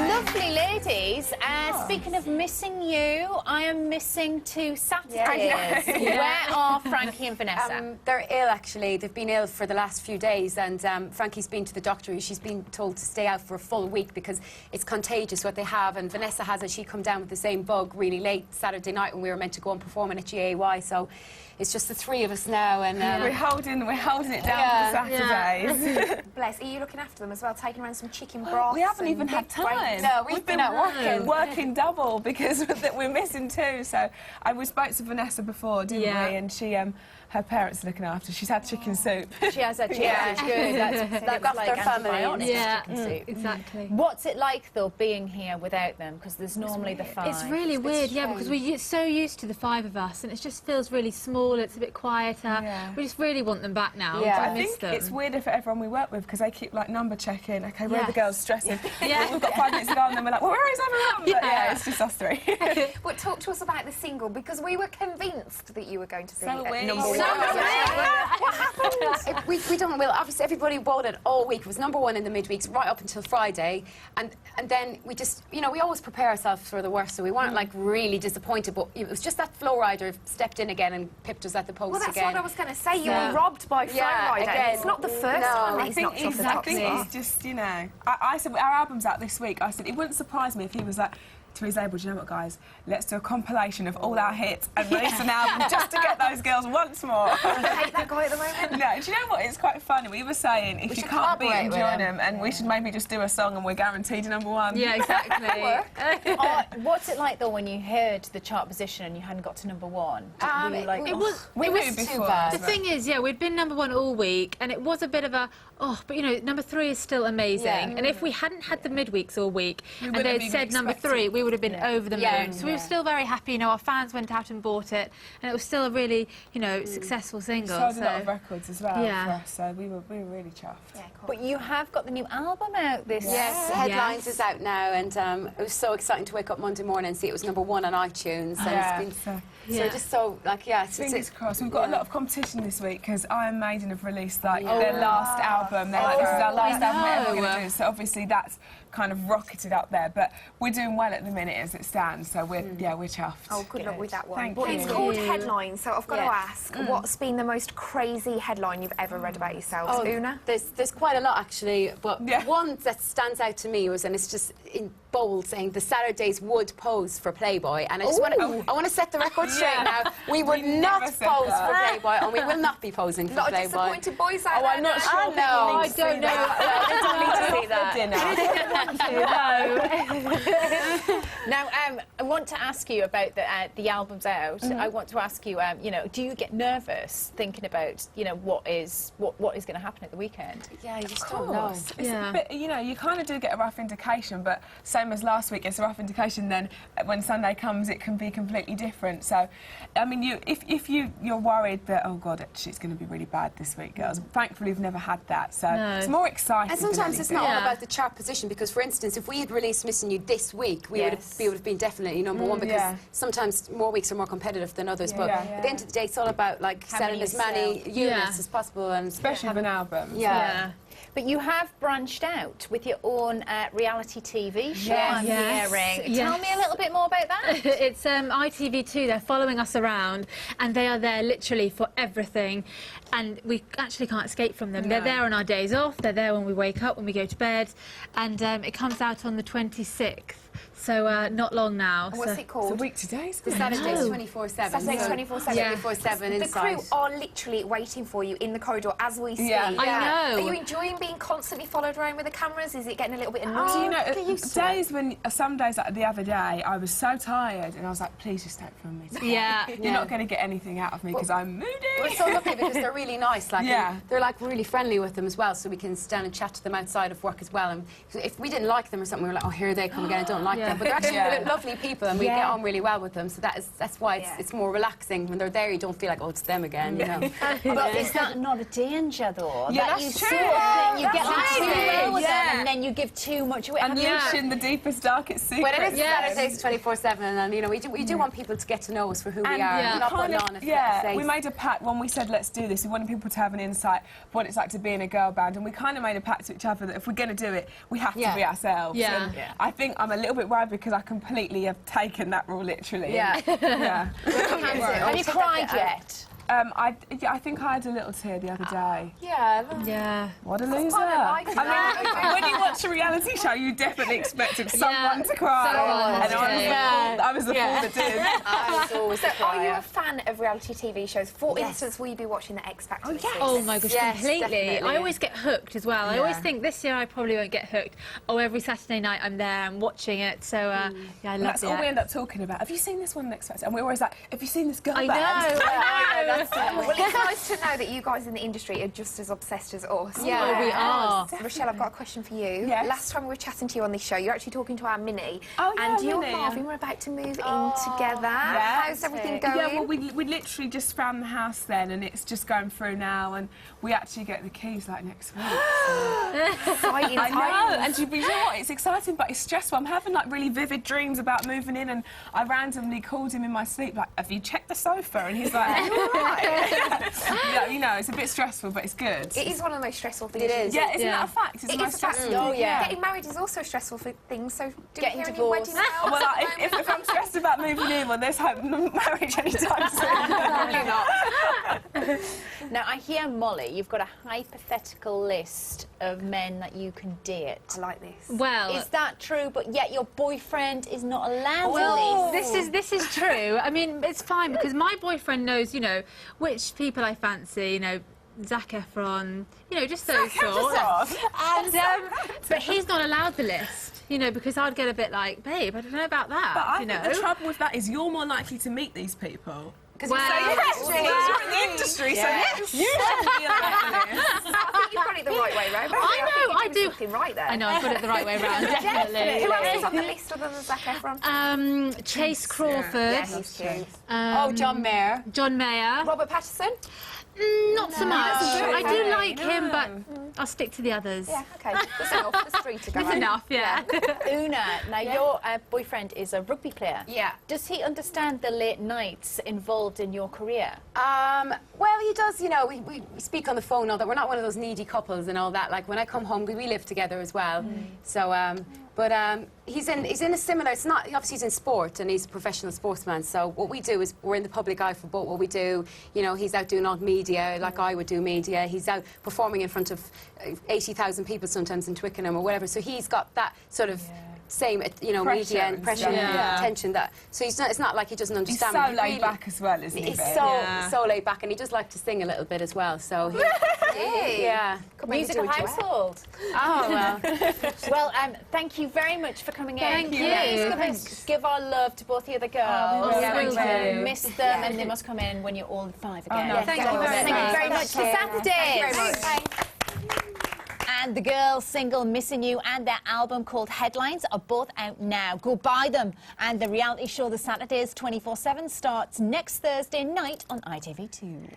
Lovely ladies. Speaking of missing you, I am missing 2 Saturdays. Where are Frankie and Vanessa? They're ill, actually. They've been ill for the last few days, and Frankie's been to the doctor. She's been told to stay out for a full week because it's contagious what they have, and Vanessa has she come down with the same bug really late Saturday night when we were meant to go and perform at GAY, so it's just the 3 of us now, and we're holding it down for the Saturdays. Bless. Are you looking after them as well, taking around some chicken broth? We haven't even had time. No, we've been out working double because we're missing 2. So we spoke to Vanessa before, didn't we? And she, her parents are looking after. She's had chicken soup. She has had chicken. Yeah, it's good. That's like their family. Chicken soup. Exactly. What's it like though being here without them? Because there's normally the 5. It's really weird, because we're so used to the 5 of us, and it just feels really small. It's a bit quieter. Yeah. We just really want them back now. Yeah, I think them. It's weirder for everyone we work with because they keep like number checking. Okay, where are the girls stressing? Yeah. We've got 5 minutes to go, and then we're like, well, where is everyone? But yeah, it's just us 3. But talk to us about the single, because we were convinced that you were going to be number 1. What happened? we don't. Well, obviously everybody voted all week. It was number 1 in the midweeks right up until Friday, and then we just, we always prepare ourselves for the worst, so we weren't like really disappointed. But it was just that Flow Rider stepped in again and pipped us at the post again. Well, that's what I was going to say. You were robbed by Flow Rider. Again. It's not the first time he's knocked off the top spot. It's just, I said our album's out this week. I said it wouldn't surprise me if he was like to his label, do you know what, guys? Let's do a compilation of all our hits and release an album just to get those girls once more. Hate that guy at the moment. No, do you know what? It's quite funny. We were saying if you can't beat him, join him, and we should maybe just do a song and we're guaranteed a number 1. Yeah, exactly. What's it like though when you heard the chart position and you hadn't got to number 1? It was too bad. The thing is, we'd been number 1 all week, and it was a bit of a but number 3 is still amazing. Yeah. And if we hadn't had the midweeks all week and they'd said number 3, we would have been over the moon. So we were still very happy. Our fans went out and bought it, and it was still a really, successful single. We sold a lot of records as well for us, so we were really chuffed. Yeah, cool. But you have got the new album out this. Yes, Headlines is out now, and it was so exciting to wake up Monday morning and see it was number 1 on iTunes. And it's been just so fingers crossed. We've got a lot of competition this week because Iron Maiden have released their last album. They're like, this is our last album we're ever going to do. So obviously that's kind of rocketed up there, but we're doing well at the minute as it stands. So we're chuffed. Oh, good luck with that one. Thank you. It's called Headlines, so I've got to ask, what's been the most crazy headline you've ever read about yourselves, Una? There's quite a lot actually, but one that stands out to me was, and it's just in bold, saying the Saturdays would pose for Playboy, and I just want to set the record straight now. We would not pose for Playboy, and we will not be posing for Playboy. Not a disappointed boys out there. I'm not sure. I don't know. I don't need to see that. Now, I want to ask you about the album's out. I want to ask you, do you get nervous thinking about, what is going to happen at the weekend? Yeah, you just don't know. It's a bit, you kind of do get a rough indication, but same as last week, it's a rough indication. Then when Sunday comes, it can be completely different. So, I mean, if you're worried that, oh God, actually it's going to be really bad this week, girls. Thankfully, we've never had that, so it's more exciting. And sometimes it's not all about the chart position, because, for instance, if we had released Missing You this week, we would have been definitely number 1, because sometimes more weeks are more competitive than others. But at the end of the day, it's all about selling as many units as possible, and especially with an album. Yeah. But you have branched out with your own reality TV show airing. Tell me a little bit more about that. It's ITV2. They're following us around, and they are there literally for everything, and we actually can't escape from them. No. They're there on our days off. They're there when we wake up, when we go to bed, and it comes out on the 26th. So not long now. What's it called? It's a week today. The Saturday's 24/7. Saturday's 24/7. 24/7 The crew are literally waiting for you in the corridor as we speak. I know. Are you enjoying being constantly followed around with the cameras? Is it getting a little bit annoying? Do you know, days when some days, like the other day, I was so tired and I was like, please just don't film me today. You're not going to get anything out of me because I'm moody. We're so lucky because they're really nice. They're like really friendly with them as well, so we can stand and chat to them outside of work as well. And if we didn't like them or something, we were like, oh, here they come again, I don't like them. But they're actually lovely people, and we get on really well with them. So that's why it's more relaxing. When they're there, you don't feel like, oh, it's them again, But is that not a danger, though? Yeah, that that's you true. sort of think you get on too well with Yeah. them, and then you give too much away. Unleashing the deepest, darkest secrets. But it is Yes. Saturdays 24/7, and you know we do want people to get to know us for who we are. And We're not putting on a face. we made a pact when we said let's do this. We wanted people to have an insight of what it's like to be in a girl band, and we kind of made a pact to each other that if we're going to do it, we have to be ourselves. Yeah. And I think I'm a little bit worried because I completely have taken that rule literally. Yeah. Yeah. Have you cried yet? I think I had a little tear the other day. Yeah. Yeah. What a loser! I like I mean, when you watch a reality show, you definitely expected someone to cry, Someone and to. I was the fool that did. I was always So, are you a fan of reality TV shows? For instance, will you be watching the X Factor? this season? Oh my gosh, Yes, completely. definitely. I always get hooked as well. I always Yeah. think this year I probably won't get hooked. Oh, every Saturday night I'm there, I'm watching it. So, yeah, I love That's all we it. end up talking about. Have you seen this one next Factor? And we're always like, have you seen this girl I know, band? I know. Well, it's nice to know that you guys in the industry are just as obsessed as us. Yeah. Oh, we are. Rochelle, I've got a question for you. Yes. Last time we were chatting to you on this show, you're actually talking to our Minnie. Oh, yeah, and you and Minnie. Marvin were about to move in together. Yeah. How's everything going? Yeah, well, we literally just found the house then, and it's just going through now, and we actually get the keys like next week. Exciting I times. know, and you know what? It's exciting, but it's stressful. I'm having like really vivid dreams about moving in, and I randomly called him in my sleep, like, "Have you checked the sofa?" And he's like, "Are you all right?" Yeah, you know, it's a bit stressful, but it's good. It is one of the most stressful things. It is. Yeah, isn't Yeah. that a fact? It's the It most is a fact. stressful. Oh, yeah. Getting married is also a stressful thing, so do we Getting hear any divorced. wedding bells? Well, like, if I'm stressed about moving in, well, there's hope no marriage anytime soon. Probably not. Now, I hear, Molly, you've got a hypothetical list of men that you can date. I like this. Well, Is that true, but yet your boyfriend is not allowed well, to this is true. I mean, it's fine because my boyfriend knows, you know, which people I fancy. You know, Zac Efron. You know, just those sorts. And but he's not allowed the list. You know, because I'd get a bit like, babe, I don't know about that. But I you think know. the trouble with that is you're more likely to meet these people. Because Well, You're in the industry, so you should be on that list. I think you've got it the right way round. I know, I do. Looking right there. I know, I've got it the right way around, definitely. Who else is on the list other than Zac Efron? Chase Crawford, Yeah, he's cute. oh, John Mayer. John Mayer. Robert Pattinson? Not so much. I do Okay. like him, but I'll stick to the others. Yeah, okay. There's enough. There's three to go. That's enough, yeah. Una, now your boyfriend is a rugby player. Yeah. Does he understand the late nights involved in your career? Well, he does. You know, we speak on the phone. All that we're not one of those needy couples and all that. Like when I come home, we live together as well. So, but he's in a similar. It's not obviously he's in sport and he's a professional sportsman. So what we do is we're in the public eye for both what we do. You know, he's out doing odd media like I would do media. He's out performing in front of 80,000 people sometimes in Twickenham or whatever. So he's got that sort of. Same, you know, Pressure media and and pressure stuff. and Yeah. attention. That so it's not like he doesn't He's understand. so but he laid really- back as well, isn't he? He's Vic? so laid back, and he does like to sing a little bit as well. So he, yeah. Could maybe do Musical a duet. household. Oh well. Well, thank you very much for coming in. Thank you. Please give our love to both the other girls. we will do. Miss them, and they must come in when you're all five again. no, Thank you very Thank much. you very much for Saturdays. Thank you very much. And the girls' single Missing You and their album called Headlines are both out now. Go buy them. And the reality show The Saturdays 24/7 starts next Thursday night on ITV2.